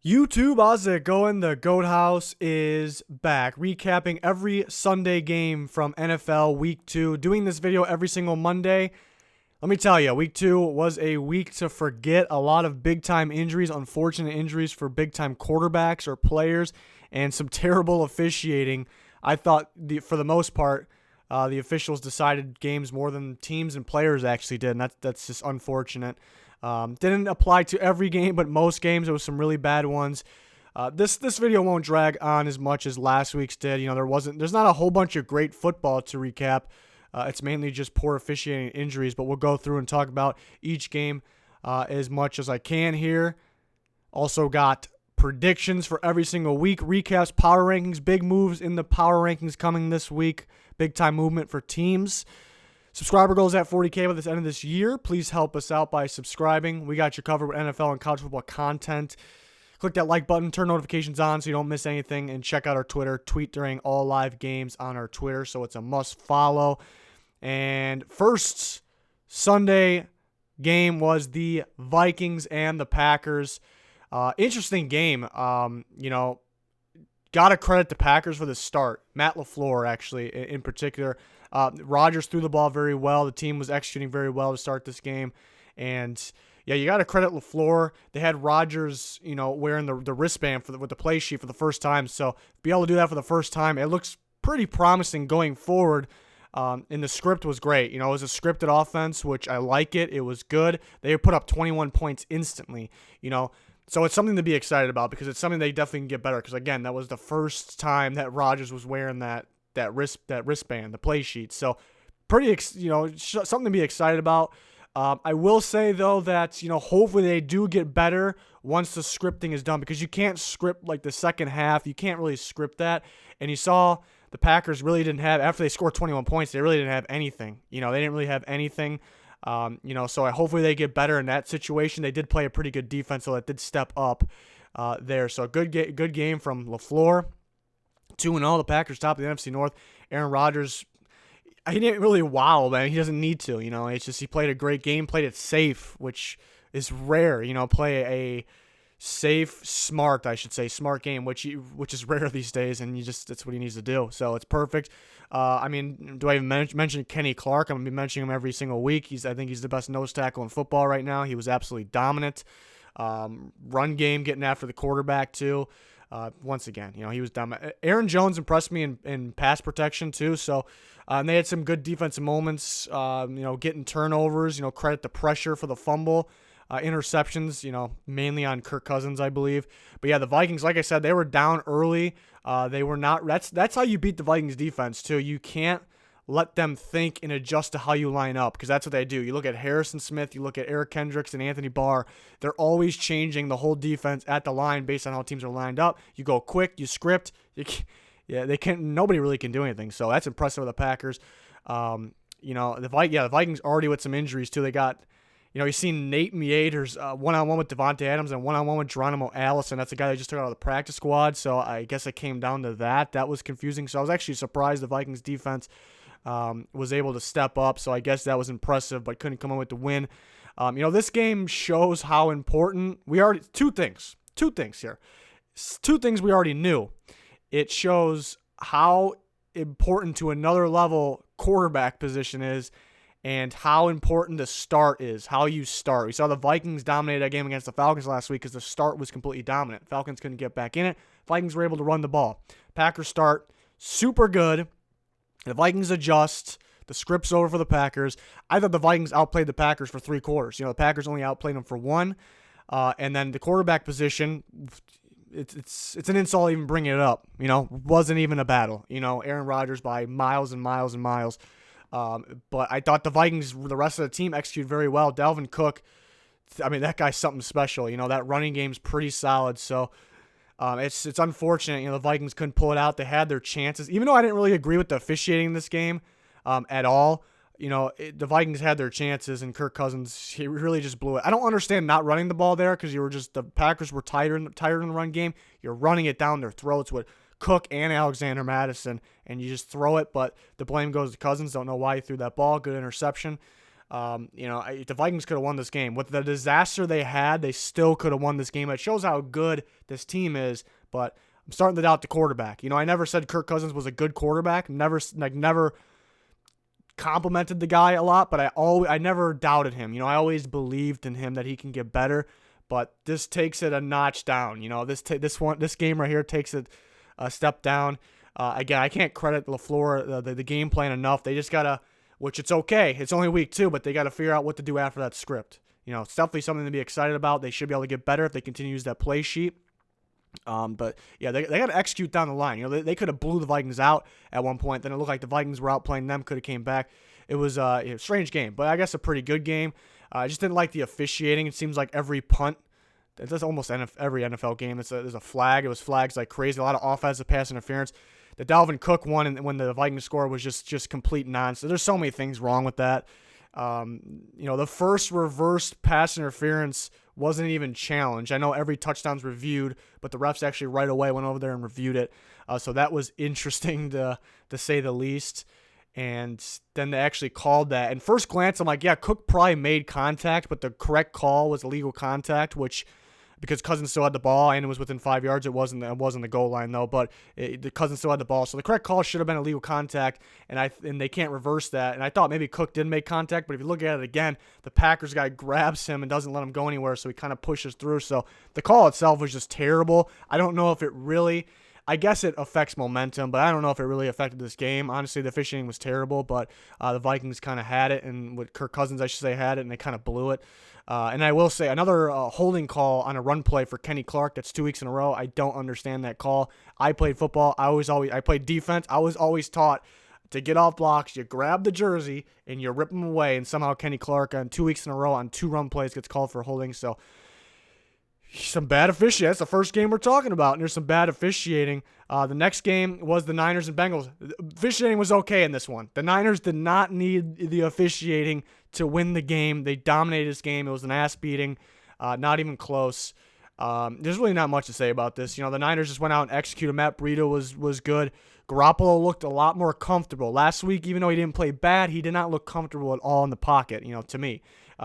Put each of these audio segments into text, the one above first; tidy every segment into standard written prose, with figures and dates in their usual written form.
YouTube, how's it going? The Goat House is back, recapping every Sunday game from NFL Week 2. Doing this video every single Monday. Let me tell you, Week 2 was a week to forget. A lot of big-time injuries, unfortunate injuries for big-time quarterbacks or players, and some terrible officiating. I thought, for the most part, the officials decided games more than teams and players actually did, and that's just unfortunate. Didn't apply to every game, but most games. There was some really bad ones. This video won't drag on as much as last week's did. You know, there's not a whole bunch of great football to recap. It's mainly just poor officiating and injuries, but we'll go through and talk about each game as much as I can here. Also got predictions for every single week, recaps, power rankings, big moves in the power rankings coming this week, big time movement for teams. Subscriber goals at 40K by the end of this year. Please help us out by subscribing. We got you covered with NFL and college football content. Click that like button, turn notifications on so you don't miss anything, and check out our Twitter. Tweet during all live games on our Twitter, so it's a must follow. And first Sunday game was the Vikings and the Packers. Interesting game. Got to credit the Packers for the start. Matt LaFleur, actually, in particular. Rodgers threw the ball very well. The team was executing very well to start this game. And, yeah, you got to credit LaFleur. They had Rodgers, wearing the wristband with the play sheet for the first time. So to be able to do that for the first time, it looks pretty promising going forward. And the script was great. It was a scripted offense, which I like it. It was good. They put up 21 points instantly, So it's something to be excited about because it's something they definitely can get better. Because, again, that was the first time that Rodgers was wearing that wristband, the play sheet. So pretty, something to be excited about. I will say, though, that, hopefully they do get better once the scripting is done because you can't script like the second half. You can't really script that. And you saw the Packers really didn't have, after they scored 21 points, they really didn't have anything. They didn't really have anything. So hopefully they get better in that situation. They did play a pretty good defense, so that did step up there. So a good game from LaFleur. 2-0, the Packers top of the NFC North. Aaron Rodgers, he didn't really wow, man. He doesn't need to, It's just he played a great game, played it safe, which is rare, play a safe, smart game, which is rare these days, and that's what he needs to do. So it's perfect. Do I even mention Kenny Clark? I'm going to be mentioning him every single week. I think he's the best nose tackle in football right now. He was absolutely dominant. Run game, getting after the quarterback, too. Once again, he was dumb. Aaron Jones impressed me in pass protection too. So, and they had some good defensive moments. Getting turnovers. Credit the pressure for the fumble, interceptions. Mainly on Kirk Cousins, I believe. But yeah, the Vikings, like I said, they were down early. They were not. That's how you beat the Vikings defense too. You can't let them think and adjust to how you line up because that's what they do. You look at Harrison Smith, you look at Eric Kendricks and Anthony Barr. They're always changing the whole defense at the line based on how teams are lined up. You go quick, you script. Nobody really can do anything. So that's impressive with the Packers. The Vikings already with some injuries too. They got, you've seen Nate Meader's one-on-one with Devontae Adams and one-on-one with Geronimo Allison. That's the guy they just took out of the practice squad. So I guess it came down to that. That was confusing. So I was actually surprised the Vikings defense was able to step up, so I guess that was impressive, but couldn't come in with the win. This game shows how important two things here. Two things we already knew. It shows how important to another level quarterback position is and how important the start is, how you start. We saw the Vikings dominate that game against the Falcons last week because the start was completely dominant. Falcons couldn't get back in it. Vikings were able to run the ball. Packers start super good. The Vikings adjust. The script's over for the Packers. I thought the Vikings outplayed the Packers for 3 quarters. The Packers only outplayed them for 1. And then the quarterback position, it's an insult even bringing it up. Wasn't even a battle. Aaron Rodgers by miles and miles and miles. But I thought the Vikings, the rest of the team, executed very well. Dalvin Cook, that guy's something special. That running game's pretty solid. So it's unfortunate, the Vikings couldn't pull it out. They had their chances. Even though I didn't really agree with the officiating in this game at all, the Vikings had their chances, and Kirk Cousins, he really just blew it. I don't understand not running the ball there because the Packers were tired in the run game. You're running it down their throats with Cook and Alexander Madison, and you just throw it, but the blame goes to Cousins. Don't know why he threw that ball. Good interception. The Vikings could have won this game. With the disaster they had, they still could have won this game. It shows how good this team is, but I'm starting to doubt the quarterback. I never said Kirk Cousins was a good quarterback. Never complimented the guy a lot, but I never doubted him. I always believed in him that he can get better, but this takes it a notch down. This game right here takes it a step down. Again, I can't credit LaFleur, the game plan enough. They just got to, which it's okay. It's only week 2, but they got to figure out what to do after that script. It's definitely something to be excited about. They should be able to get better if they continue to use that play sheet. But yeah, they got to execute down the line. They could have blew the Vikings out at one point. Then it looked like the Vikings were outplaying them, could have came back. It was a strange game, but I guess a pretty good game. I just didn't like the officiating. It seems like every punt, that's almost every NFL game, there's a flag. It was flags like crazy. A lot of offensive pass interference. The Dalvin Cook one, and when the Vikings score was just complete nonsense. There's so many things wrong with that. The first reverse pass interference wasn't even challenged. I know every touchdown's reviewed, but the refs actually right away went over there and reviewed it. So that was interesting to say the least. And then they actually called that. And first glance, I'm like, yeah, Cook probably made contact, but the correct call was illegal contact, which, because Cousins still had the ball and it was within 5 yards. It wasn't the goal line though, but the Cousins still had the ball. So the correct call should have been illegal contact, and they can't reverse that. And I thought maybe Cook did make contact, but if you look at it again, the Packers guy grabs him and doesn't let him go anywhere, so he kind of pushes through. So the call itself was just terrible. I don't know if it really, I guess it affects momentum, but I don't know if it really affected this game. Honestly, the officiating was terrible, but the Vikings kind of had it, and with Kirk Cousins, I should say, had it, and they kind of blew it. And I will say, another holding call on a run play for Kenny Clark, that's 2 weeks in a row. I don't understand that call. I played football. I played defense. I was always taught to get off blocks, you grab the jersey, and you rip them away. And somehow Kenny Clark on 2 weeks in a row on 2 run plays gets called for holding. So some bad officiating. That's the first game we're talking about, and there's some bad officiating. The next game was the Niners and Bengals. The officiating was okay in this one. The Niners did not need the officiating to win the game. They dominated this game. It was an ass beating, not even close. There's really not much to say about this. The Niners just went out and executed. Matt Breida was good. Garoppolo looked a lot more comfortable. Last week, even though he didn't play bad, he did not look comfortable at all in the pocket, to me.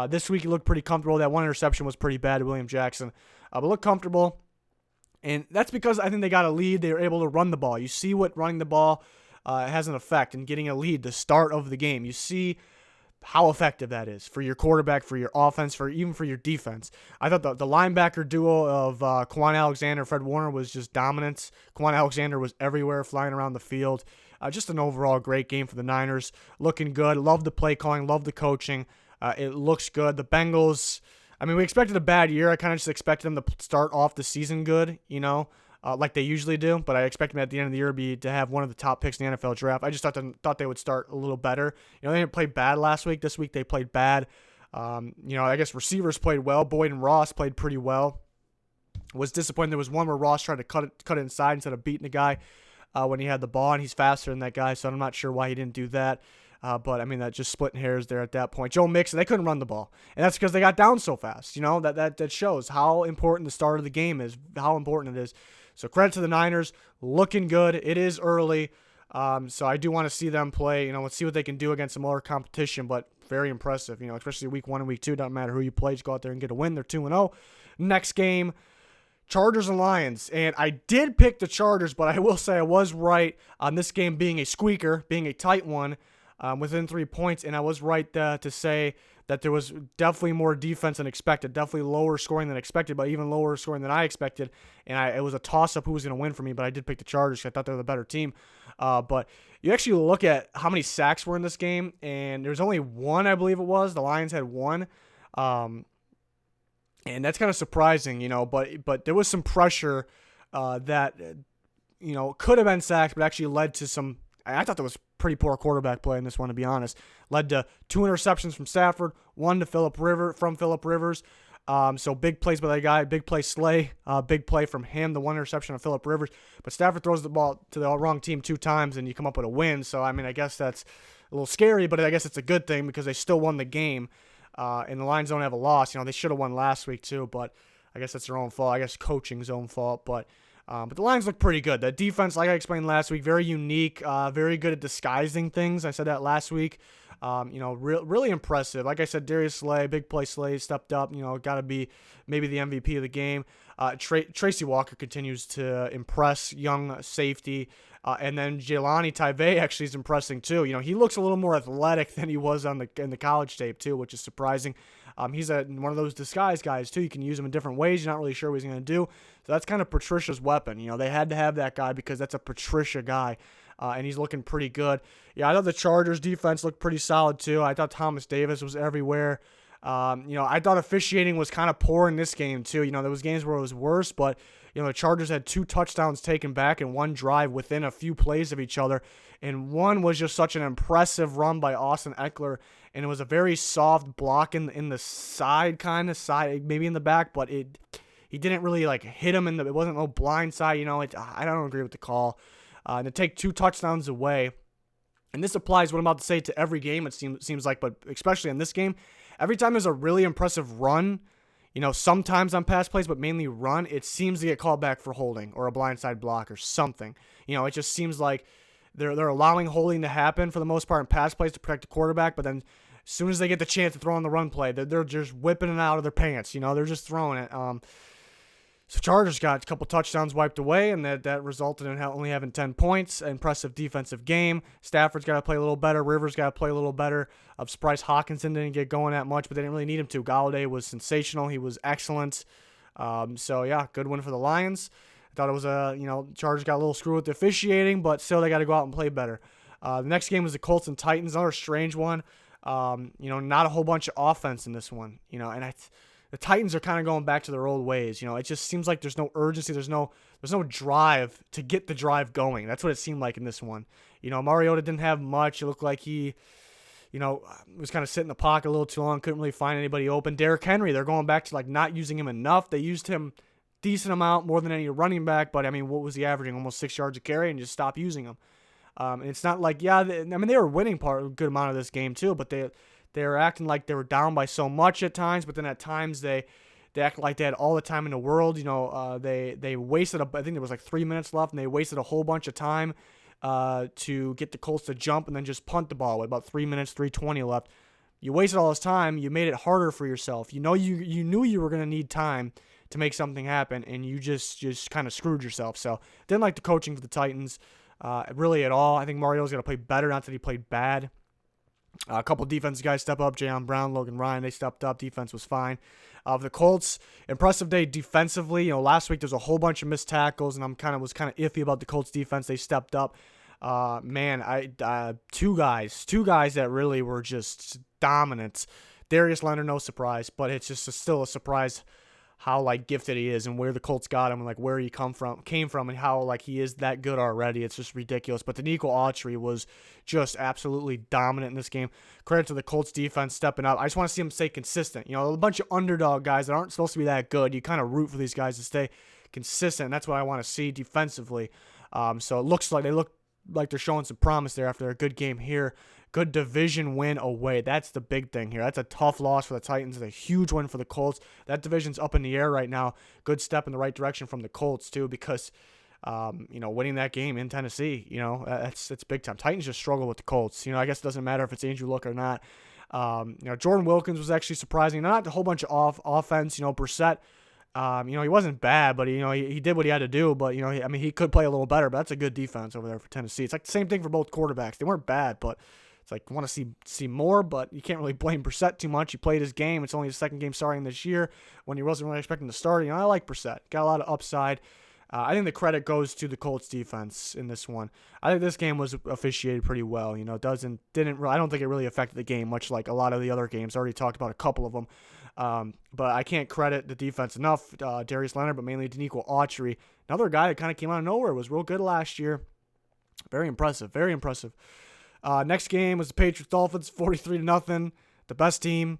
This week he looked pretty comfortable. That one interception was pretty bad to William Jackson. But looked comfortable. And that's because I think they got a lead. They were able to run the ball. You see what running the ball has an effect in getting a lead, the start of the game. You see how effective that is for your quarterback, for your offense, even for your defense. I thought the linebacker duo of Quan Alexander and Fred Warner was just dominance. Quan Alexander was everywhere, flying around the field. Just an overall great game for the Niners. Looking good. Love the play calling. Love the coaching. It looks good. The Bengals, we expected a bad year. I kind of just expected them to start off the season good, like they usually do. But I expect them at the end of the year to have one of the top picks in the NFL draft. I just thought they would start a little better. They didn't play bad last week. This week they played bad. I guess receivers played well. Boyd and Ross played pretty well. Was disappointed. There was one where Ross tried to cut it inside instead of beating the guy when he had the ball, and he's faster than that guy, so I'm not sure why he didn't do that. But that just splitting hairs there at that point. Joe Mixon, they couldn't run the ball, and that's because they got down so fast. That shows how important the start of the game is, how important it is. So credit to the Niners, looking good. It is early, so I do want to see them play. Let's see what they can do against some more competition, but very impressive. Especially week 1 and week 2, doesn't matter who you play, just go out there and get a win. They're 2-0. Next game, Chargers and Lions, and I did pick the Chargers, but I will say I was right on this game being a squeaker, being a tight one. Within 3 points, and I was right to say that there was definitely more defense than expected, definitely lower scoring than expected, but even lower scoring than I expected, and it was a toss-up who was going to win for me, but I did pick the Chargers because I thought they were the better team. But you actually look at how many sacks were in this game, and there's only one, I believe it was. The Lions had one, and that's kind of surprising, but there was some pressure that, could have been sacks, but actually led to some. I thought there was pretty poor quarterback play in this one, to be honest. Led to 2 interceptions from Stafford, 1 to Philip Rivers. So big plays by that guy, big play Slay, big play from him, the 1 interception of Philip Rivers. But Stafford throws the ball to the wrong team 2 times, and you come up with a win. So, I guess that's a little scary, but I guess it's a good thing because they still won the game. And the Lions don't have a loss. They should have won last week too, but I guess that's their own fault. I guess coaching's own fault, but the Lions look pretty good. The defense, like I explained last week, very unique, very good at disguising things. I said that last week. Really impressive. Like I said, Darius Slay, big play Slay stepped up. Got to be maybe the MVP of the game. Tracy Walker continues to impress, young safety. And then Jelani Taive actually is impressing too. He looks a little more athletic than he was in the college tape too, which is surprising. He's one of those disguise guys too. You can use him in different ways. You're not really sure what he's going to do. So that's kind of Patricia's weapon. They had to have that guy because that's a Patricia guy. And he's looking pretty good. Yeah, I thought the Chargers defense looked pretty solid too. I thought Thomas Davis was everywhere. I thought officiating was kind of poor in this game too. There was games where it was worse, but the Chargers had 2 touchdowns taken back in one drive within a few plays of each other, and one was just such an impressive run by Austin Eckler, and it was a very soft block in the side, maybe in the back, but he didn't really hit him it wasn't no blind side. I don't agree with the call. And to take 2 touchdowns away, and this applies what I'm about to say to every game, it seems like, but especially in this game, every time there's a really impressive run, sometimes on pass plays, but mainly run, it seems to get called back for holding or a blindside block or something. It just seems like they're allowing holding to happen for the most part in pass plays to protect the quarterback, but then as soon as they get the chance to throw on the run play, they're just whipping it out of their pants. They're just throwing it. So Chargers got a couple touchdowns wiped away, and that resulted in only having 10 points. Impressive defensive game. Stafford's got to play a little better. Rivers got to play a little better. I'm surprised Hawkinson didn't get going that much, but they didn't really need him to. Galladay was sensational. He was excellent. Good win for the Lions. I thought it was Chargers got a little screwed with the officiating, but still they got to go out and play better. The next game was the Colts and Titans, another strange one. Not a whole bunch of offense in this one. The Titans are kind of going back to their old ways. It just seems like there's no urgency. There's no drive to get the drive going. That's what it seemed like in this one. Mariota didn't have much. It looked like he, was kind of sitting in the pocket a little too long. Couldn't really find anybody open. Derrick Henry, they're going back to not using him enough. They used him decent amount, more than any running back. But, what was he averaging? Almost 6 yards a carry, and just stopped using him. And it's not like, they were winning a good amount of this game too, but they were acting like they were down by so much at times, but then at times they act like they had all the time in the world. They wasted I think there was 3 minutes left, and they wasted a whole bunch of time to get the Colts to jump and then just punt the ball with about 3 minutes, 3:20 left. You wasted all this time. You made it harder for yourself. You knew you were going to need time to make something happen, and you just kind of screwed yourself. So didn't like the coaching for the Titans really at all. I think Mariota's got to play better, not that he played bad. A couple defensive guys step up. Jayon Brown, Logan Ryan, they stepped up. Defense was fine. The Colts, impressive day defensively. Last week there's a whole bunch of missed tackles, and was kind of iffy about the Colts defense. They stepped up. Two guys that really were just dominant. Darius Leonard, no surprise, but it's just still a surprise how gifted he is and where the Colts got him and where he came from and how he is that good already. It's just ridiculous. But Danico Autry was just absolutely dominant in this game. Credit to the Colts defense stepping up. I just want to see them stay consistent. A bunch of underdog guys that aren't supposed to be that good. You kind of root for these guys to stay consistent. And that's what I want to see defensively. So it looks like they look like they're showing some promise there after a good game here. Good division win away. That's the big thing here. That's a tough loss for the Titans. It's a huge win for the Colts. That division's up in the air right now. Good step in the right direction from the Colts, too, because, winning that game in Tennessee, it's big time. Titans just struggle with the Colts. I guess it doesn't matter if it's Andrew Luck or not. Jordan Wilkins was actually surprising. Not a whole bunch of offense. Brissett, he wasn't bad, but, he did what he had to do. But, he could play a little better, but that's a good defense over there for Tennessee. It's the same thing for both quarterbacks. They weren't bad, but it's want to see more, but you can't really blame Brissett too much. He played his game. It's only his second game starting this year when he wasn't really expecting to start. I like Brissett. Got a lot of upside. I think the credit goes to the Colts defense in this one. I think this game was officiated pretty well. I don't think it really affected the game much like a lot of the other games. I already talked about a couple of them. But I can't credit the defense enough. Darius Leonard, but mainly Danico Autry. Another guy that kind of came out of nowhere, was real good last year. Very impressive. Very impressive. Next game was the Patriots Dolphins, 43-0. The best team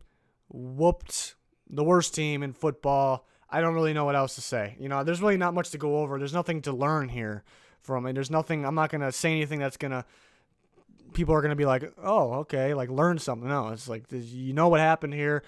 whooped the worst team in football. I don't really know what else to say. There's really not much to go over. There's nothing to learn here from it. There's nothing. I'm not gonna say anything that's gonna. People are gonna be like, oh, okay, learn something. No, it's what happened here.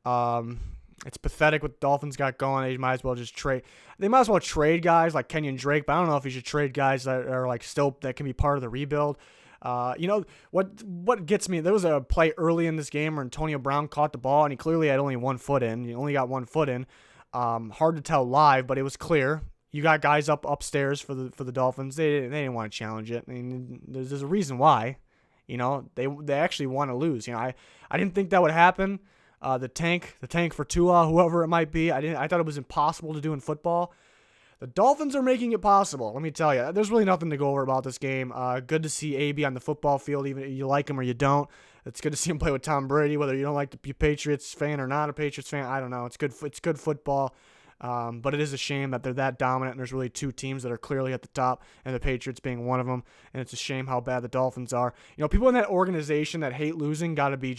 It's pathetic what the Dolphins got going. They might as well just trade. They might as well trade guys like Kenyon Drake, but I don't know if you should trade guys that are still that can be part of the rebuild. What gets me, there was a play early in this game where Antonio Brown caught the ball, and he clearly had only 1 foot in. He only got 1 foot in. Hard to tell live, but it was clear. You got guys upstairs for the Dolphins. They didn't want to challenge it. I mean, there's a reason why. They actually want to lose. I didn't think that would happen. The tank for Tua, whoever it might be. I thought it was impossible to do in football. The Dolphins are making it possible. Let me tell you, there's really nothing to go over about this game. Good to see AB on the football field, even if you like him or you don't. It's good to see him play with Tom Brady, whether you don't like the Patriots fan or not a Patriots fan. I don't know. It's good football. But it is a shame that they're that dominant, and there's really 2 teams that are clearly at the top, and the Patriots being one of them. And it's a shame how bad the Dolphins are. People in that organization that hate losing they got to be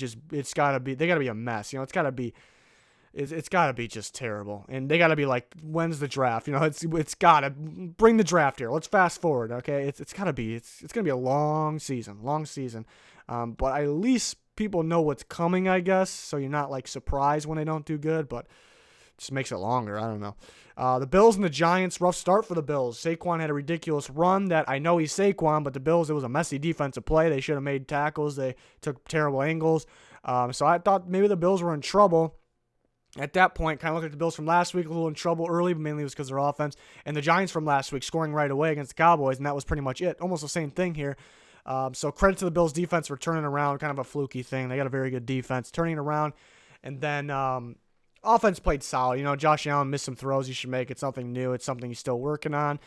a mess. It's got to be just terrible. And they got to be like, when's the draft? It's got to bring the draft here. Let's fast forward, okay? It's going to be a long season. But at least people know what's coming, I guess, so you're not like surprised when they don't do good, but just makes it longer. I don't know. The Bills and the Giants, rough start for the Bills. Saquon had a ridiculous run that I know he's Saquon, but the Bills, it was a messy defensive play. They should have made tackles. They took terrible angles. So I thought maybe the Bills were in trouble. At that point, kind of looked at the Bills from last week, a little in trouble early, but mainly it was because of their offense. And the Giants from last week scoring right away against the Cowboys, and that was pretty much it. Almost the same thing here. So credit to the Bills defense for turning around, kind of a fluky thing. They got a very good defense, turning it around. And then offense played solid. Josh Allen missed some throws he should make. It's something new. It's something he's still working on.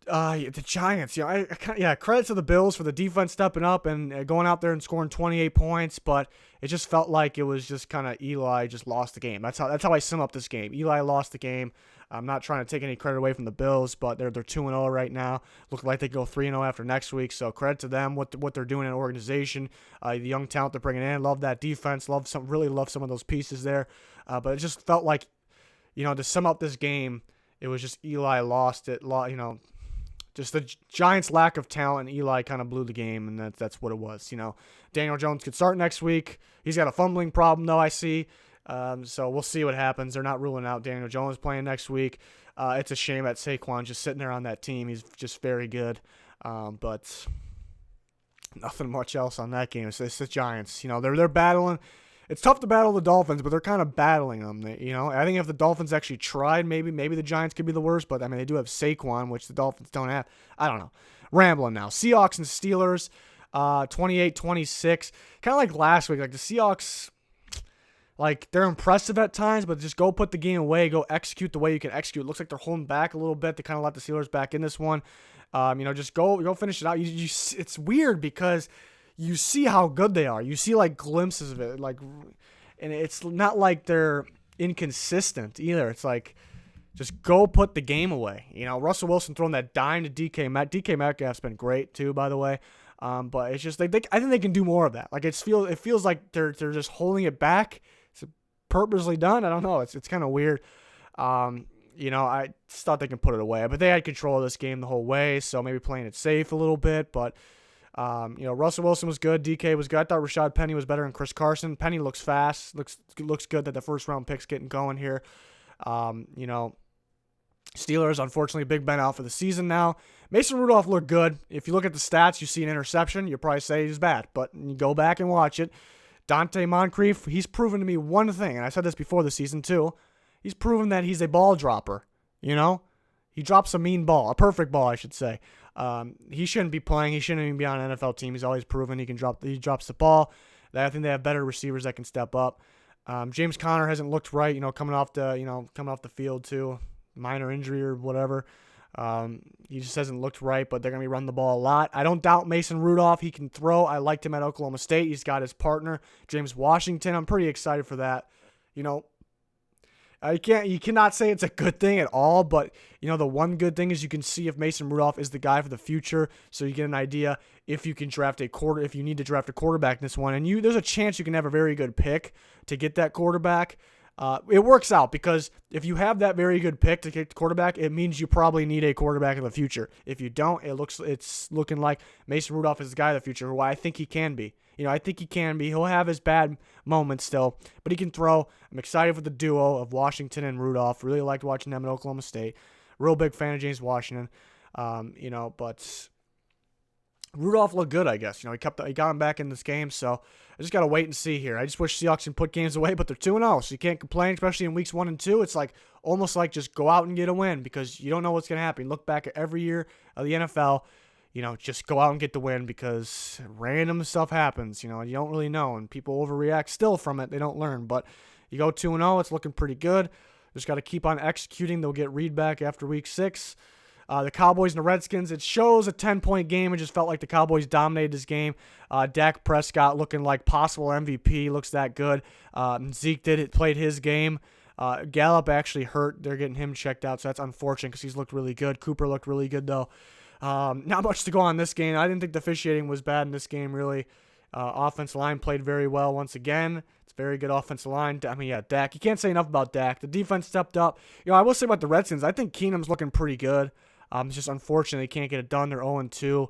The Giants, credit to the Bills for the defense stepping up and going out there and scoring 28 points, but it just felt like it was just kind of Eli just lost the game. That's how I sum up this game. Eli lost the game. I'm not trying to take any credit away from the Bills, but they're 2-0 right now. Look like they go 3-0 after next week, so credit to them, what they're doing in the organization, the young talent they're bringing in. Love that defense. Really love some of those pieces there, but it just felt like, to sum up this game, it was just Eli lost it. Just the Giants' lack of talent, Eli kind of blew the game, and that's what it was. Daniel Jones could start next week. He's got a fumbling problem, though, I see. So we'll see what happens. They're not ruling out Daniel Jones playing next week. It's a shame that Saquon just sitting there on that team. He's just very good. But nothing much else on that game. It's the Giants. They're battling. It's tough to battle the Dolphins, but they're kind of battling them. I think if the Dolphins actually tried, maybe the Giants could be the worst. But they do have Saquon, which the Dolphins don't have. I don't know. Rambling now. Seahawks and Steelers, 28-26. Kind of like last week. Like the Seahawks, they're impressive at times, but just go put the game away. Go execute the way you can execute. It looks like they're holding back a little bit to kind of let the Steelers back in this one. Just go finish it out. It's weird because you see how good they are. You see glimpses of it, and it's not like they're inconsistent either. It's like, just go put the game away. Russell Wilson throwing that dime to DK Metcalf. DK Metcalf's been great too, by the way. But it's just I think they can do more of that. It feels like they're just holding it back. It's purposely done. I don't know. It's kind of weird. I just thought they can put it away, but they had control of this game the whole way. So maybe playing it safe a little bit, but. Russell Wilson was good. DK was good. I thought Rashad Penny was better than Chris Carson. Penny looks fast. Looks good that the first round pick's getting going here. Steelers, unfortunately, Big Ben out for the season now. Mason Rudolph looked good. If you look at the stats, you see an interception. You'll probably say he's bad, but you go back and watch it. Dante Moncrief, he's proven to me one thing, and I said this before the season too. He's proven that he's a ball dropper. He drops a mean ball, a perfect ball, I should say. He shouldn't be playing. He shouldn't even be on an NFL team. He's always proven he drops the ball. I think they have better receivers that can step up. James Conner hasn't looked right, coming off the field too, minor injury or whatever. He just hasn't looked right, but they're going to be running the ball a lot. I don't doubt Mason Rudolph. He can throw. I liked him at Oklahoma State. He's got his partner, James Washington. I'm pretty excited for that. You cannot say it's a good thing at all, but the one good thing is you can see if Mason Rudolph is the guy for the future, so you get an idea if you need to draft a quarterback in this one, and there's a chance you can have a very good pick to get that quarterback. It works out because if you have that very good pick to get the quarterback, it means you probably need a quarterback in the future. If you don't, it's looking like Mason Rudolph is the guy of the future, who I think he can be. I think he can be. He'll have his bad moments still, but he can throw. I'm excited for the duo of Washington and Rudolph. Really liked watching them at Oklahoma State. Real big fan of James Washington. But Rudolph looked good, I guess. He got him back in this game, so I just gotta wait and see here. I just wish Seahawks can put games away, but they're 2-0, so you can't complain, especially in weeks 1 and 2. It's like almost like just go out and get a win because you don't know what's gonna happen. Look back at every year of the NFL, just go out and get the win because random stuff happens. And you don't really know, and people overreact still from it. They don't learn, but you go 2-0, it's looking pretty good. Just got to keep on executing. They'll get Reed back after week 6. The Cowboys and the Redskins, it shows a 10-point game. It just felt like the Cowboys dominated this game. Dak Prescott looking like possible MVP. Looks that good. Zeke played his game. Gallup actually hurt. They're getting him checked out, so that's unfortunate because he's looked really good. Cooper looked really good, though. Not much to go on this game. I didn't think the officiating was bad in this game, really. Offensive line played very well once again. It's very good offensive line. Dak. You can't say enough about Dak. The defense stepped up. I will say about the Redskins, I think Keenum's looking pretty good. It's just unfortunate they can't get it done. They're 0-2.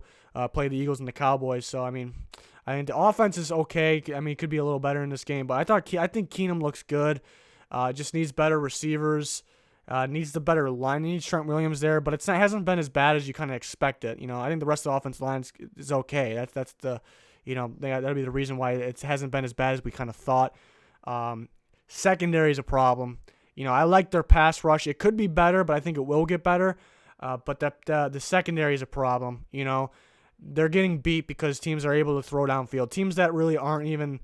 Play the Eagles and the Cowboys. So, I think the offense is okay. It could be a little better in this game. But I think Keenum looks good. Just needs better receivers. Needs the better line. Needs Trent Williams there. But it hasn't been as bad as you kind of expect it. I think the rest of the offensive line is okay. That's the, that'll be the reason why it hasn't been as bad as we kind of thought. Secondary is a problem. I like their pass rush. It could be better, but I think it will get better. But the secondary is a problem. They're getting beat because teams are able to throw downfield. Teams that really aren't even,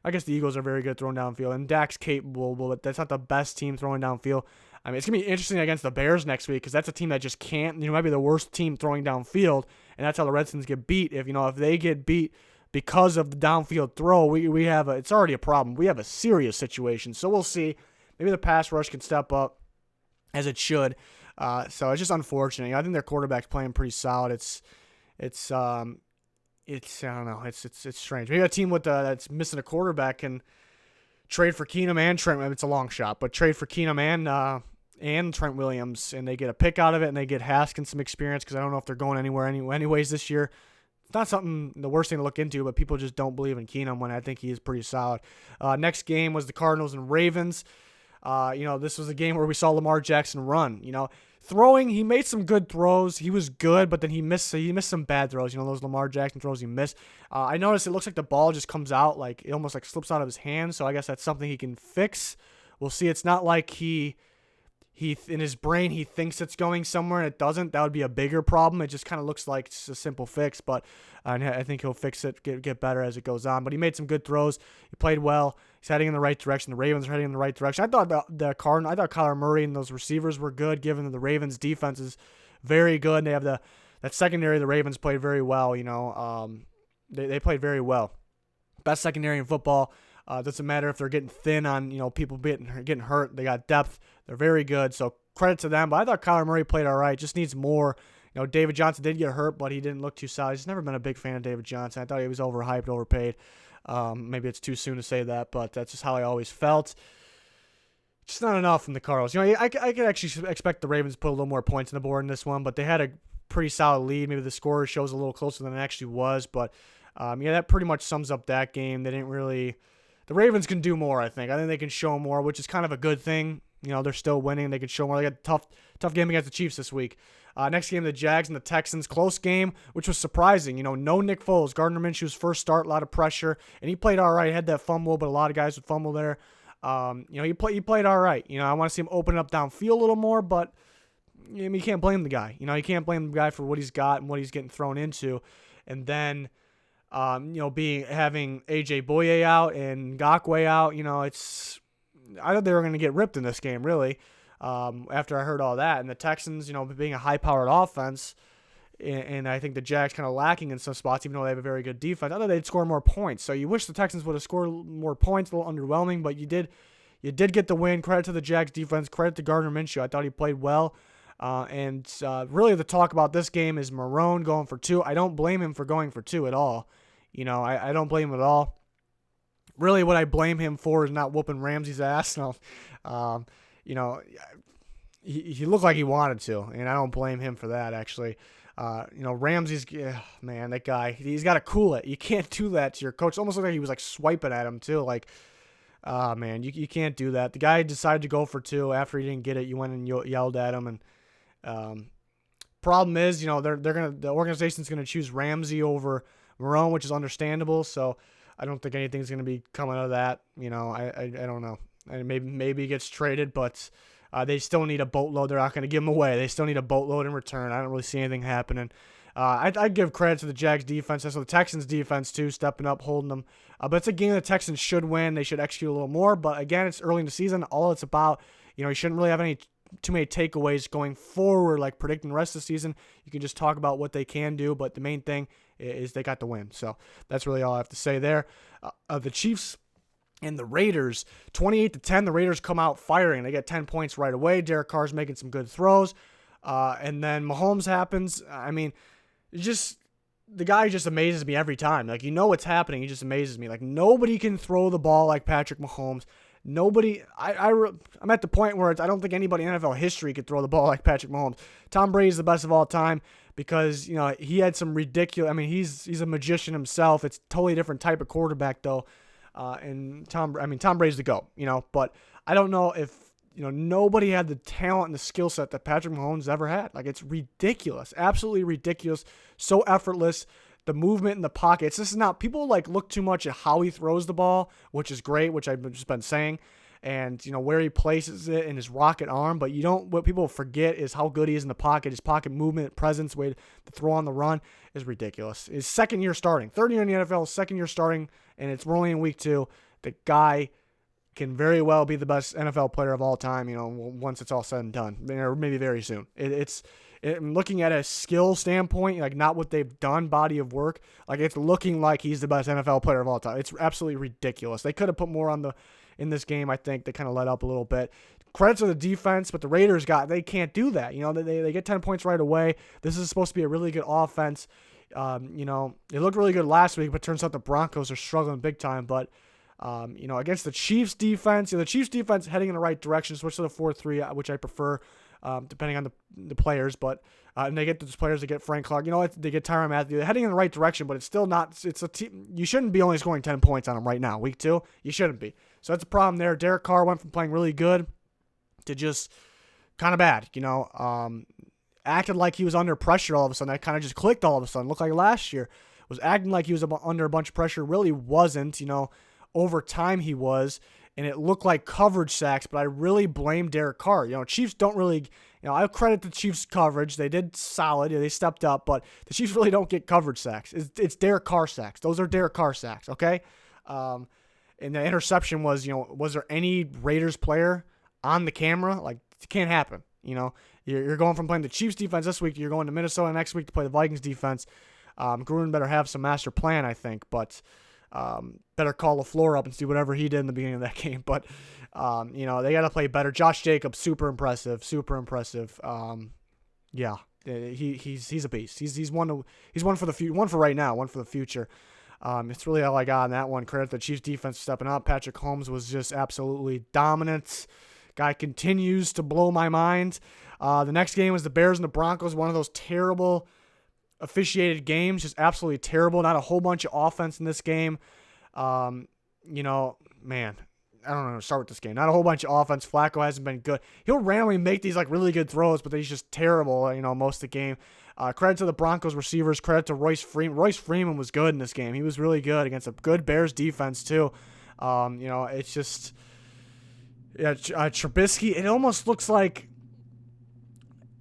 I guess the Eagles are very good throwing downfield, and Dak's capable, but that's not the best team throwing downfield. It's going to be interesting against the Bears next week because that's a team that just can't, might be the worst team throwing downfield, and that's how the Redskins get beat. If they get beat because of the downfield throw, it's already a problem. We have a serious situation. So we'll see. Maybe the pass rush can step up as it should. So it's just unfortunate. I think their quarterback's playing pretty solid. It's I don't know. It's strange. Maybe a team that's missing a quarterback can trade for Keenum and Trent. It's a long shot, but trade for Keenum and Trent Williams, and they get a pick out of it, and they get Haskins some experience because I don't know if they're going anywhere anyways this year. It's not the worst thing to look into, but people just don't believe in Keenum when I think he is pretty solid. Next game was the Cardinals and Ravens. This was a game where we saw Lamar Jackson run. Throwing, he made some good throws. He was good, but then he missed some bad throws. Those Lamar Jackson throws he missed. I noticed it looks like the ball just comes out, like it almost like slips out of his hand. So I guess that's something he can fix. We'll see. It's not like he in his brain he thinks it's going somewhere and it doesn't. That would be a bigger problem. It just kind of looks like it's a simple fix, but I think he'll fix it, get better as it goes on. But he made some good throws. He played well. He's heading in the right direction. The Ravens are heading in the right direction. I thought I thought Kyler Murray and those receivers were good, given that the Ravens defense is very good. And they have that secondary. The Ravens played very well. They played very well. Best secondary in football. Doesn't matter if they're getting thin on people getting hurt. They got depth. They're very good. So credit to them. But I thought Kyler Murray played all right. Just needs more. David Johnson did get hurt, but he didn't look too solid. He's never been a big fan of David Johnson. I thought he was overhyped, overpaid. Maybe it's too soon to say that, but that's just how I always felt. Just not enough from the Cardinals. I could actually expect the Ravens to put a little more points on the board in this one, but they had a pretty solid lead. Maybe the score shows a little closer than it actually was, but that pretty much sums up that game. They didn't really. The Ravens can do more, I think. I think they can show more, which is kind of a good thing. They're still winning. They can show more. They got a tough game against the Chiefs this week. Next game, the Jags and the Texans. Close game, which was surprising. No Nick Foles. Gardner Minshew's first start, a lot of pressure. And he played all right. He had that fumble, but a lot of guys would fumble there. He played all right. I want to see him open up downfield a little more, but you can't blame the guy. You can't blame the guy for what he's got and what he's getting thrown into. And then having AJ Boye out and Ngakoue out, I thought they were going to get ripped in this game, really, after I heard all that. And the Texans, being a high-powered offense, and I think the Jags kind of lacking in some spots, even though they have a very good defense, I thought they'd score more points. So you wish the Texans would have scored more points, a little underwhelming, but you did get the win. Credit to the Jags defense. Credit to Gardner Minshew. I thought he played well. And really the talk about this game is Marrone going for 2. I don't blame him for going for 2 at all. I don't blame him at all. Really, what I blame him for is not whooping Ramsey's ass. No, he looked like he wanted to, and I don't blame him for that, actually. Ramsey's, man, that guy, he's got to cool it. You can't do that to your coach. It almost looked like he was, swiping at him, too. Man, you can't do that. The guy decided to go for 2 after he didn't get it. You went and yelled at him, and problem is, the organization's gonna choose Ramsey over Marone, which is understandable. So I don't think anything's gonna be coming out of that. I don't know. And maybe he gets traded, but they still need a boatload. They're not gonna give him away. They still need a boatload in return. I don't really see anything happening. I'd give credit to the Jags defense, also the Texans defense too, stepping up, holding them. But it's a game the Texans should win. They should execute a little more. But again, it's early in the season. All it's about, you shouldn't really have too many takeaways going forward, like predicting the rest of the season. You can just talk about what they can do. But the main thing is they got the win. So that's really all I have to say there. The Chiefs and the Raiders, 28-10. The Raiders come out firing. They get 10 points right away. Derek Carr's making some good throws. And then Mahomes happens. I mean, the guy just amazes me every time. Like, what's happening. He just amazes me. Like, nobody can throw the ball like Patrick Mahomes. Nobody, I'm at the point where I don't think anybody in NFL history could throw the ball like Patrick Mahomes. Tom Brady's the best of all time because, he had some ridiculous, he's a magician himself. It's a totally different type of quarterback though. And Tom Brady's the GOAT, but I don't know if, nobody had the talent and the skill set that Patrick Mahomes ever had. Like, it's ridiculous, absolutely ridiculous, so effortless. The movement in the pocket. This is not, people look too much at how he throws the ball, which is great, which I've just been saying, and where he places it in his rocket arm. But what people forget is how good he is in the pocket. His pocket movement, presence, way to throw on the run is ridiculous. His second year starting, third year in the NFL, second year starting, and we're only in week 2. The guy can very well be the best NFL player of all time, once it's all said and done, or maybe very soon. Looking at a skill standpoint, like not what they've done, body of work, like it's looking like he's the best NFL player of all time. It's absolutely ridiculous. They could have put more in this game. I think they kind of let up a little bit. Credit to the defense, but the Raiders they can't do that. They get 10 points right away. This is supposed to be a really good offense. It looked really good last week, but turns out the Broncos are struggling big time. But against the Chiefs defense, the Chiefs defense heading in the right direction. Switch to the 4-3, which I prefer, depending on the players. But and they get those players, they get Frank Clark. They get Tyrann Mathieu. They're heading in the right direction, but it's still not. It's a team. You shouldn't be only scoring 10 points on them right now, week 2. You shouldn't be. So that's a problem there. Derek Carr went from playing really good to just kind of bad. Acted like he was under pressure all of a sudden. That kind of just clicked all of a sudden. Looked like last year was acting like he was under a bunch of pressure. Really wasn't. Over time he was, and it looked like coverage sacks, but I really blame Derek Carr. Chiefs don't really, I credit the Chiefs coverage. They did solid. They stepped up, but the Chiefs really don't get coverage sacks. It's Derek Carr sacks. Those are Derek Carr sacks, okay? And the interception was, was there any Raiders player on the camera? Like, it can't happen. You're going from playing the Chiefs defense this week, you're going to Minnesota next week to play the Vikings defense. Gruden better have some master plan, I think, but better call LaFleur up and see whatever he did in the beginning of that game. But, they got to play better. Josh Jacobs, super impressive. Yeah, he's a beast. He's one for the one for right now, one for the future. It's really all I got on that one. Credit the Chiefs defense stepping up. Patrick Mahomes was just absolutely dominant. Guy continues to blow my mind. The next game was the Bears and the Broncos, one of those terrible officiated games, just absolutely terrible. Not a whole bunch of offense in this game. Man, I don't know, start with this game. Not a whole bunch of offense. Flacco hasn't been good. He'll randomly make these really good throws, but he's just terrible, most of the game. Credit to the Broncos receivers. Credit to Royce Freeman. Royce Freeman was good in this game. He was really good against a good Bears defense too. It's just, Trubisky, it almost looks like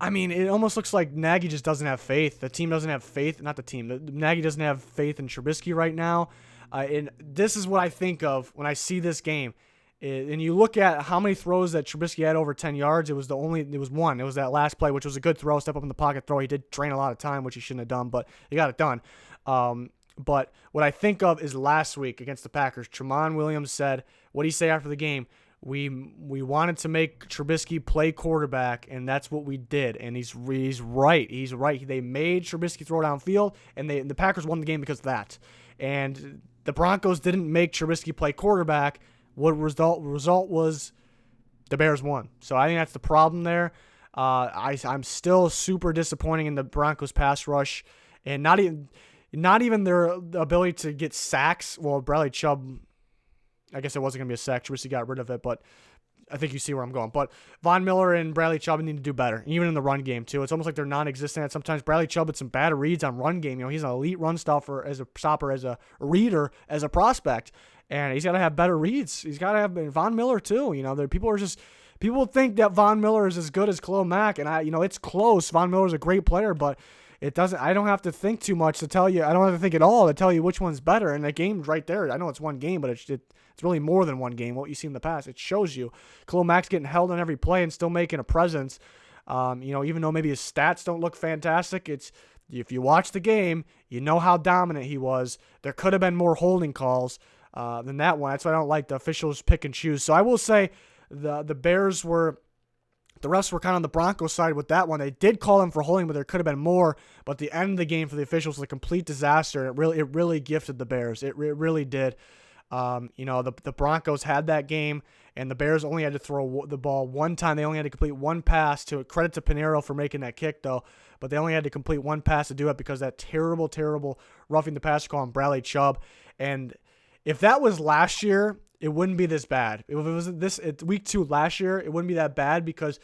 Nagy just doesn't have faith. The team doesn't have faith. Not the team. Nagy doesn't have faith in Trubisky right now. And this is what I think of when I see this game. And you look at how many throws that Trubisky had over 10 yards. It was one. It was that last play, which was a good throw, step up in the pocket throw. He did drain a lot of time, which he shouldn't have done, but he got it done. But what I think of is last week against the Packers. Tramon Williams said, what did he say after the game? We wanted to make Trubisky play quarterback, and that's what we did. And he's right. He's right. They made Trubisky throw downfield, and the Packers won the game because of that. And the Broncos didn't make Trubisky play quarterback. What result was the Bears won. So I think that's the problem there. I'm still super disappointing in the Broncos pass rush, and not even their ability to get sacks. Well, Bradley Chubb, I guess it wasn't going to be a sack. Trubisky got rid of it, but I think you see where I'm going. But Von Miller and Bradley Chubb need to do better, even in the run game, too. It's almost like they're non-existent. Sometimes Bradley Chubb with some bad reads on run game. He's an elite run stopper, as a reader, as a prospect. And he's got to have better reads. He's got to have Von Miller, too. People think that Von Miller is as good as Khalil Mack, and it's close. Von Miller's a great player, but I don't have to think too much to tell you. I don't have to think at all to tell you which one's better. And the game's right there. I know it's one game, but it's really more than one game. What you see in the past, it shows you. Khalil Mack's getting held on every play and still making a presence. Even though maybe his stats don't look fantastic, if you watch the game, you know how dominant he was. There could have been more holding calls than that one. That's why I don't like the officials pick and choose. So I will say the Bears were. The refs were kind of on the Broncos side with that one. They did call him for holding, but there could have been more. But the end of the game for the officials was a complete disaster. It really gifted the Bears. It really did. The Broncos had that game, and the Bears only had to throw the ball one time. They only had to complete one pass. To credit to Pinheiro for making that kick, though. But they only had to complete one pass to do it because that terrible, terrible roughing the passer call on Bradley Chubb. And if that was last year, it wouldn't be this bad. If it was week 2 last year, it wouldn't be that bad because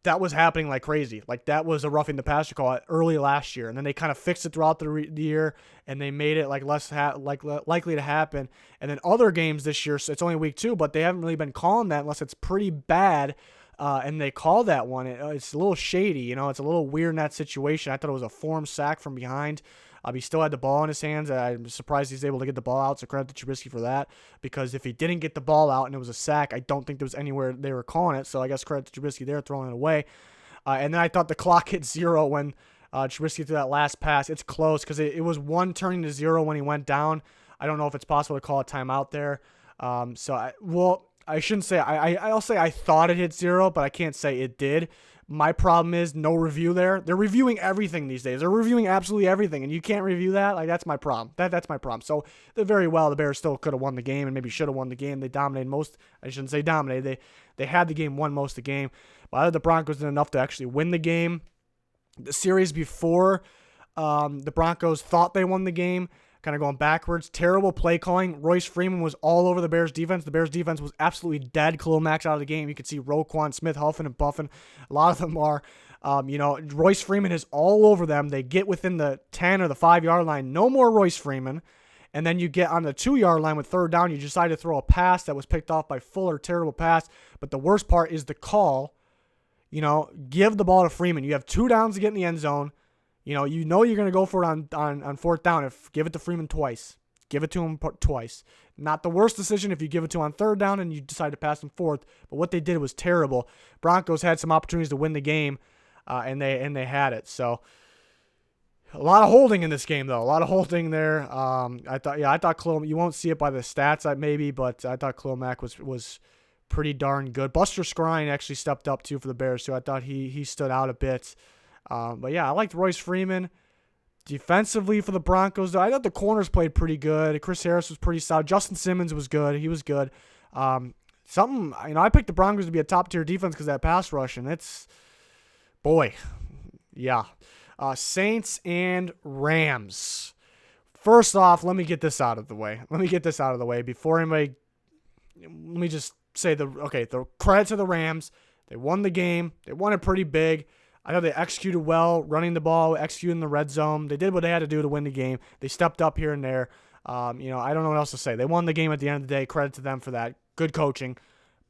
that was happening like crazy. Like that was a roughing the passer call early last year, and then they kind of fixed it throughout the year, and they made it like less likely to happen. And then other games this year, so it's only week 2, but they haven't really been calling that unless it's pretty bad. And they call that one. It's a little shady, it's a little weird in that situation. I thought it was a forced sack from behind. He still had the ball in his hands. I'm surprised he's able to get the ball out, so credit to Trubisky for that. Because if he didn't get the ball out and it was a sack, I don't think there was anywhere they were calling it. So I guess credit to Trubisky there, throwing it away. And then I thought the clock hit 0 when Trubisky threw that last pass. It's close because it was 1 turning to 0 when he went down. I don't know if it's possible to call a timeout there. I shouldn't say. I'll say I thought it hit 0, but I can't say it did. My problem is no review there. They're reviewing everything these days. They're reviewing absolutely everything, and you can't review that. Like, that's my problem. That's my problem. So, the Bears still could have won the game and maybe should have won the game. They dominated most. I shouldn't say dominated. They had the game, won most of the game. But I thought the Broncos did enough to actually win the game. The series before, the Broncos thought they won the game. Kind of going backwards. Terrible play calling. Royce Freeman was all over the Bears defense. The Bears defense was absolutely dead. Khalil Mack's out of the game. You could see Roquan Smith huffing and buffing. A lot of them are. Royce Freeman is all over them. They get within the 10 or the 5-yard line. No more Royce Freeman. And then you get on the 2-yard line with third down. You decide to throw a pass that was picked off by Fuller. Terrible pass. But the worst part is the call. Give the ball to Freeman. You have 2 downs to get in the end zone. You're going to go for it on fourth down. Give it to Freeman twice. Give it to him twice. Not the worst decision if you give it to him on third down and you decide to pass him fourth. But what they did was terrible. Broncos had some opportunities to win the game, and they had it. So a lot of holding in this game, though. A lot of holding there. I thought Khalil. You won't see it by the stats, maybe, but I thought Khalil Mack was pretty darn good. Buster Skrine actually stepped up too for the Bears, so I thought he stood out a bit. But yeah, I liked Royce Freeman. Defensively for the Broncos, though, I thought the corners played pretty good. Chris Harris was pretty solid. Justin Simmons was good. He was good. I picked the Broncos to be a top-tier defense because of that pass rush, and Saints and Rams. First off, let me get this out of the way. Before anybody, let me just say the credit to the Rams. They won the game. They won it pretty big. I know they executed well, running the ball, executing the red zone. They did what they had to do to win the game. They stepped up here and there. I don't know what else to say. They won the game at the end of the day. Credit to them for that. Good coaching.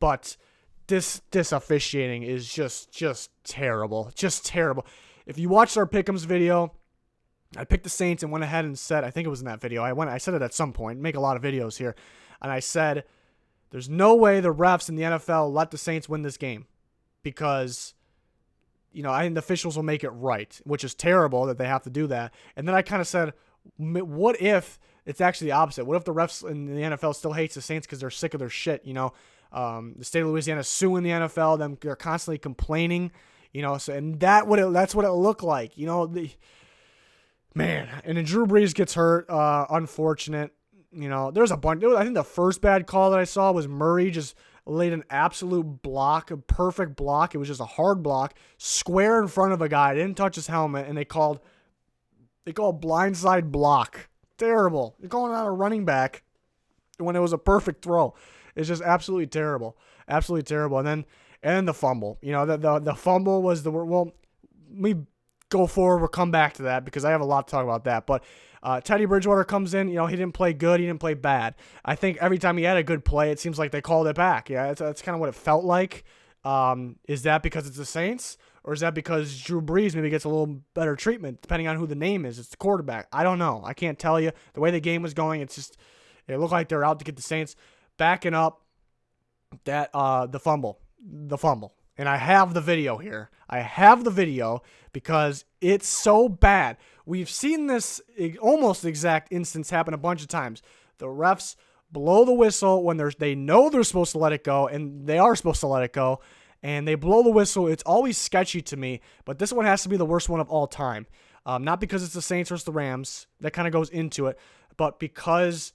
But this officiating is just terrible. Just terrible. If you watched our Pick'ems video, I picked the Saints and went ahead and said, I think it was in that video. I said it at some point. Make a lot of videos here. And I said, there's no way the refs in the NFL let the Saints win this game because I think the officials will make it right, which is terrible that they have to do that. And then I kind of said, what if it's actually the opposite? What if the refs in the NFL still hates the Saints because they're sick of their shit? The state of Louisiana is suing the NFL. They're constantly complaining. And that's what it looked like. And then Drew Brees gets hurt. Unfortunate. There's a bunch. I think the first bad call that I saw was Murray just laid an absolute block, a perfect block. It was just a hard block, square in front of a guy. Didn't touch his helmet, and they called blindside block. Terrible. You're calling out a running back when it was a perfect throw. It's just absolutely terrible. absolutely terrible. And then the fumble. The fumble was well. We go forward. We'll come back to that because I have a lot to talk about that. But Teddy Bridgewater comes in. He didn't play good. He didn't play bad. I think every time he had a good play, it seems like they called it back. Yeah, that's kind of what it felt like. Is that because it's the Saints? Or is that because Drew Brees maybe gets a little better treatment, depending on who the name is? It's the quarterback. I don't know. I can't tell you. The way the game was going, it looked like they're out to get the Saints. Backing up that the fumble. And I have the video here. I have the video because it's so bad. We've seen this almost exact instance happen a bunch of times. The refs blow the whistle when they know they're supposed to let it go, and they are supposed to let it go. And they blow the whistle. It's always sketchy to me, but this one has to be the worst one of all time. Not because it's the Saints versus the Rams. That kind of goes into it, but because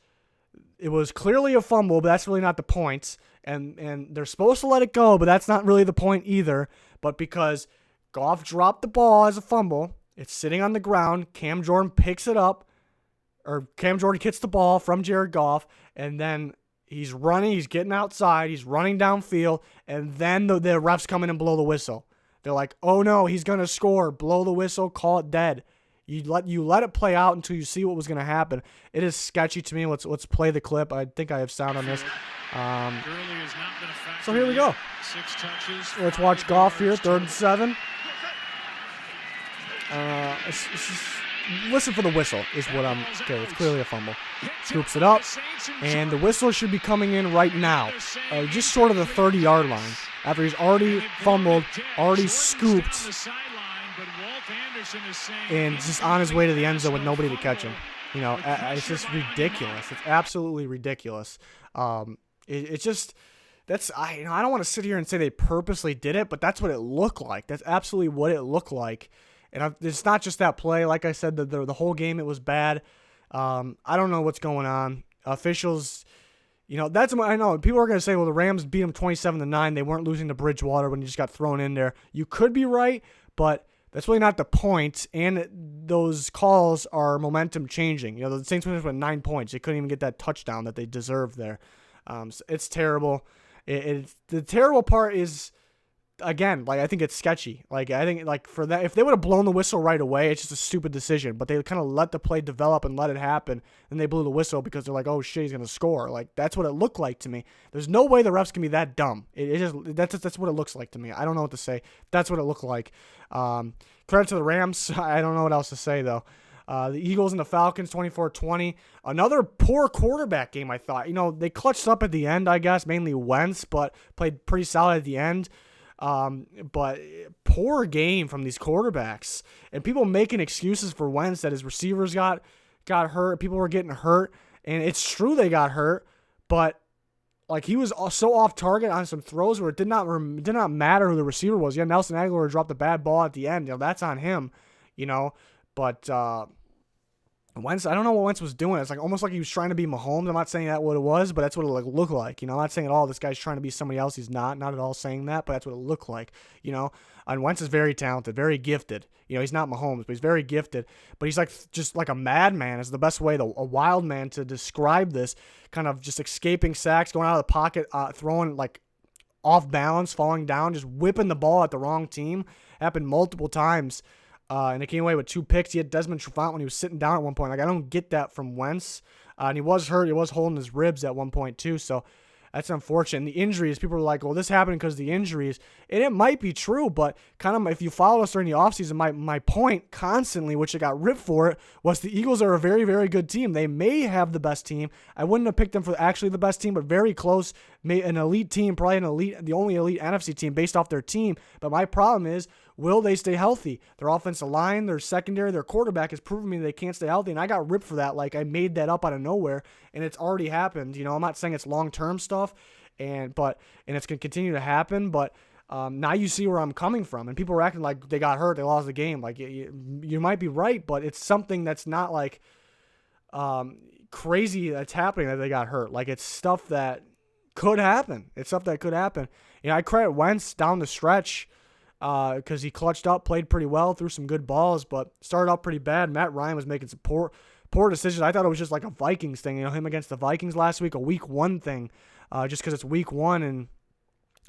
it was clearly a fumble, but that's really not the point. And they're supposed to let it go, but that's not really the point either. But because Goff dropped the ball as a fumble, it's sitting on the ground. Cam Jordan picks it up, or Cam Jordan gets the ball from Jared Goff, and then he's running, he's getting outside, he's running downfield, and then the refs come in and blow the whistle. They're like, oh no, he's going to score. Blow the whistle, call it dead. You let it play out until you see what was going to happen. It is sketchy to me. Let's play the clip. I think I have sound on this. So here we go. Let's watch Goff here, 3rd and 7. Listen for the whistle is what I'm... Okay, it's clearly a fumble. Scoops it up, and the whistle should be coming in right now. Just short of the 30-yard line. After he's already fumbled, already scooped, and just on his way to the end zone with nobody to catch him. It's just ridiculous. It's absolutely ridiculous. It's just... I don't want to sit here and say they purposely did it, but that's what it looked like. That's absolutely what it looked like. And it's not just that play. Like I said, the whole game, it was bad. I don't know what's going on. Officials, that's what I know. People are going to say, well, the Rams beat them 27-9. They weren't losing to Bridgewater when he just got thrown in there. You could be right, but that's really not the point. And those calls are momentum changing. The Saints went 9 points. They couldn't even get that touchdown that they deserved there. So it's terrible. The terrible part is, again, I think it's sketchy. I think, for that, if they would have blown the whistle right away, it's just a stupid decision. But they kind of let the play develop and let it happen. And they blew the whistle because they're like, oh, shit, he's going to score. That's what it looked like to me. There's no way the refs can be that dumb. That's what it looks like to me. I don't know what to say. That's what it looked like. Credit to the Rams. I don't know what else to say, though. The Eagles and the Falcons, 24-20. Another poor quarterback game, I thought. They clutched up at the end, I guess, mainly Wentz, but played pretty solid at the end. But poor game from these quarterbacks. And people making excuses for Wentz that his receivers got hurt. People were getting hurt. And it's true they got hurt, but he was so off target on some throws where it did not matter who the receiver was. Yeah, Nelson Aguilar dropped a bad ball at the end. That's on him, But Wentz, I don't know what Wentz was doing. It's almost like he was trying to be Mahomes. I'm not saying that what it was, but that's what it looked like. I'm not saying at all this guy's trying to be somebody else. He's not at all saying that, but that's what it looked like. And Wentz is very talented, very gifted. He's not Mahomes, but he's very gifted. But he's just like a madman is the best way, a wild man to describe this. Kind of just escaping sacks, going out of the pocket, throwing off balance, falling down, just whipping the ball at the wrong team. Happened multiple times. And it came away with 2 picks. He had Desmond Trufant when he was sitting down at one point. I don't get that from Wentz. And he was hurt. He was holding his ribs at one point, too. So that's unfortunate. And the injuries, people were like, well, this happened because of the injuries. And it might be true, but kind of if you followed us during the offseason, my point constantly, which I got ripped for it, was the Eagles are a very, very good team. They may have the best team. I wouldn't have picked them for actually the best team, but very close. An elite team, probably the only elite NFC team based off their team. But my problem is, will they stay healthy? Their offensive line, their secondary, their quarterback has proven me they can't stay healthy, and I got ripped for that. I made that up out of nowhere, and it's already happened. I'm not saying it's long-term stuff, and it's going to continue to happen, but now you see where I'm coming from, and people are acting like they got hurt, they lost the game. You might be right, but it's something that's not crazy that's happening that they got hurt. It's stuff that could happen. It's stuff that could happen. I credit Wentz down the stretch, because he clutched up, played pretty well, threw some good balls, but started off pretty bad. Matt Ryan was making some poor decisions. I thought it was just a Vikings thing, him against the Vikings last week, a week 1 thing, just because it's week 1 and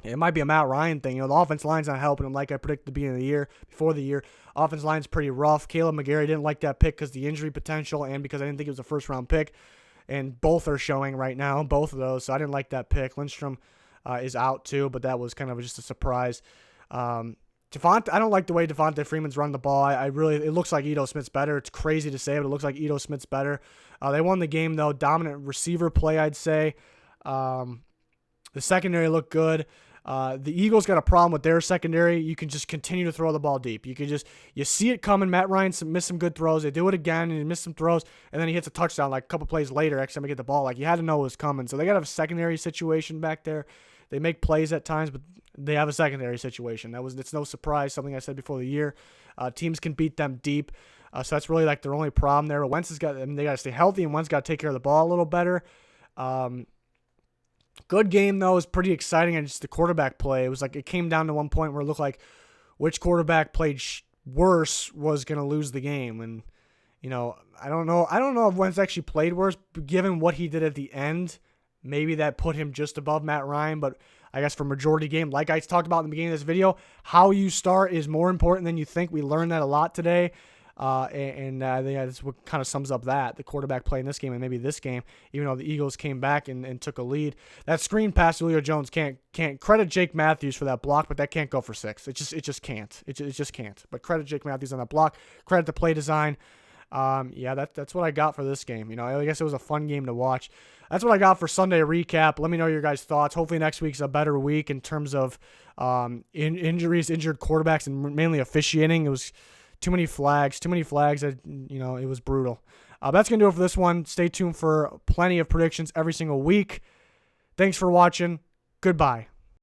It might be a Matt Ryan thing. The offense line's not helping him like I predicted at the beginning of the year, before the year. Offense line's pretty rough. Caleb McGarry didn't like that pick because of the injury potential and because I didn't think it was a first-round pick. And both are showing right now, both of those. So I didn't like that pick. Lindstrom is out too, but that was kind of just a surprise. I don't like the way Devonta Freeman's run the ball. It looks like Ito Smith's better. It's crazy to say, but it looks like Ito Smith's better. They won the game, though. Dominant receiver play, I'd say. The secondary looked good. The Eagles got a problem with their secondary. You can just continue to throw the ball deep. You see it coming. Matt Ryan missed some good throws. They do it again, and he missed some throws, and then he hits a touchdown like a couple plays later. Next time he get the ball, like you had to know it was coming. So they got a secondary situation back there. They make plays at times, but they have a secondary situation. It's no surprise. Something I said before the year. Teams can beat them deep. So that's really like their only problem there. But they got to stay healthy, and Wentz got to take care of the ball a little better. Good game, though. It was pretty exciting, and just the quarterback play. It was like it came down to one point where it looked like which quarterback played worse was going to lose the game. And, I don't know if Wentz actually played worse, but given what he did at the end, maybe that put him just above Matt Ryan. But I guess for majority game, like I talked about in the beginning of this video, how you start is more important than you think. We learned that a lot today. I think that's what kind of sums up the quarterback play in this game and maybe this game, even though the Eagles came back and took a lead. That screen pass to Julio Jones can't credit Jake Matthews for that block, but that can't go for 6. It just can't. It just can't. But credit Jake Matthews on that block. Credit the play design. That's what I got for this game. I guess it was a fun game to watch. That's what I got for Sunday recap. Let me know your guys' thoughts. Hopefully next week's a better week in terms of injuries, injured quarterbacks, and mainly officiating. It was too many flags that, it was brutal. That's going to do it for this one. Stay tuned for plenty of predictions every single week. Thanks for watching. Goodbye.